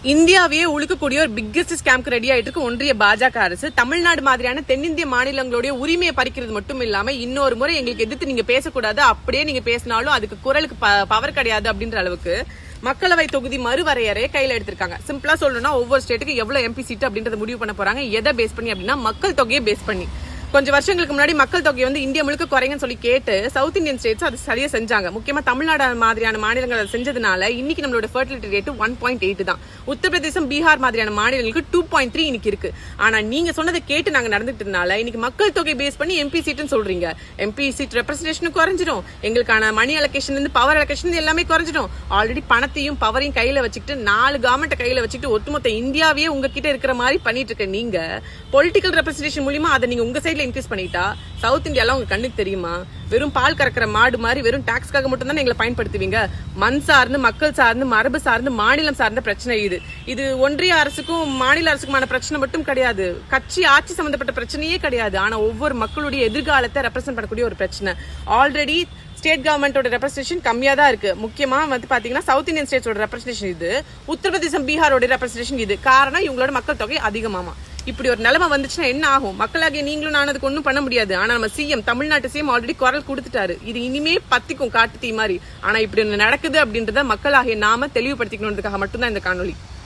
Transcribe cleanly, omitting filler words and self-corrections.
இந்தியாவையே உழுக்கக்கூடிய ஒரு biggest ஸ்கேம்க்கு ready ஆயிட்டு இருக்கு ஒன்றிய பாஜக அரசு. தமிழ்நாடு மாதிரியான தென்னிந்திய மாநிலங்களுடைய உரிமையை பறிக்கிறது மட்டும் இல்லாம இன்னொரு முறை எங்களுக்கு எதிர்த்து நீங்க பேசக்கூடாது, அப்படியே நீங்க பேசினாலும் அதுக்கு குரலுக்கு பவர் கிடையாது அப்படின்ற அளவுக்கு மக்களவை தொகுதி மறுவரையறையை கையில எடுத்திருக்காங்க. சிம்பிளா சொல்லணும்னா ஒவ்வொரு ஸ்டேட்டுக்கு எவ்வளவு எம்பி சீட் அப்படின்றத முடிவு பண்ண போறாங்க. எதை பேஸ் பண்ணி அப்படின்னா மக்கள் தொகையை பேஸ் பண்ணி. கொஞ்சம் வருஷங்களுக்கு முன்னாடி மக்கள் தொகை வந்து இந்தியா முழுக்க குறைங்கன்னு சொல்லி கேட்டு சவுத் இந்தியன் ஸ்டேட்ஸ் அது சரியா செஞ்சாங்க. முக்கியமா தமிழ்நாடு மாதிரியான மாநிலங்கள் அதை செஞ்சதுனால இன்னைக்கு நம்மளோட ஃபர்டிலிட்டி ரேட் 1.8 தான். உத்தரப்பிரதேசம், பீகார் மாதிரியான மாநிலங்களுக்கு 2.3 இன்னைக்கு இருக்கு. ஆனா நீங்க சொன்னதை கேட்டு நாங்க நடந்துட்டதுனால இன்னைக்கு மக்கள் தொகை பேஸ் பண்ணி எம்பி சீட்னு சொல்றீங்க. எம்பி சீட் ரெப்ரஸன்டேஷன் குறைஞ்சிடும், எங்களுக்கான மணி அலோகேஷன் இருந்து பவர் அலோகேஷன் எல்லாமே குறைஞ்சிடும். ஆல்ரெடி பணத்தையும் பவரையும் கையில வச்சுக்கிட்டு 4 கவர்மெண்ட் கையில வச்சுக்கிட்டு ஒட்டுமொத்த இந்தியாவே உங்ககிட்ட இருக்கிற மாதிரி பண்ணிட்டு இருக்க நீங்க பொலிட்டிக்கல் ரெப்ரஸன்டேஷன் மூலமா அதை நீங்க உங்க சைட்ல இன்க்ரீஸ் பண்ணிட்டா சவுத் இந்தியால உங்க கண்ணுக்கு தெரியுமா? வெறும் பால் கறக்கிற மாடு மாதிரி வெறும் டாக்ஸ்க்காக மட்டும் தான் எங்களை பயன்படுத்துவீங்க. மண் சார்ந்து, மக்கள் சார்ந்து, மரபு சார்ந்து, மாநிலம் சார்ந்த பிரச்சனை இது ஒன்றிய அரசுக்கும் மாநில அரசுக்குமான பிரச்சனை மட்டும் கிடையாது. கட்சி ஆட்சி சம்பந்தப்பட்ட பிரச்சனையே கிடையாது. ஆனா ஒவ்வொரு மக்களுடைய எதிர்காலத்தை ரெப்ரசென்ட் பண்ணக்கூடிய ஒரு பிரச்சனை. ஆல்ரெடி ஸ்டேட் கவர்மெண்டோட ரெப்ரஸன்டேஷன் கம்மியா தான் இருக்கு. முக்கியமா வந்து பாத்தீங்கன்னா சவுத் இந்தியன் ஸ்டேட்ஸோட ரெப்ரஸன்டேஷன் இது, உத்தரப்பிரதேசம், பீகாரோட ரெப்ரஸன்டேஷன் இது. காரணம் இவங்களோட மக்கள் தொகை அதிகமாமா. இப்படி ஒரு நிலைமை வந்துச்சுன்னா என்ன ஆகும்? மக்களாகிய நீங்களும் நான் அதுக்கு ஒன்றும் பண்ண முடியாது. ஆனா நம்ம சிஎம், தமிழ்நாட்டு சிஎம் ஆல்ரெடி குரல் கொடுத்துட்டாரு. இது இனிமே பத்திக்கும் காட்டு தீ மாதிரி. ஆனா இப்படி ஒண்ணு நடக்குது அப்படின்றத மக்களாகிய நாம தெளிவுபடுத்திக்கணுன்றதுக்காக மட்டும்தான் இந்த காணொலி.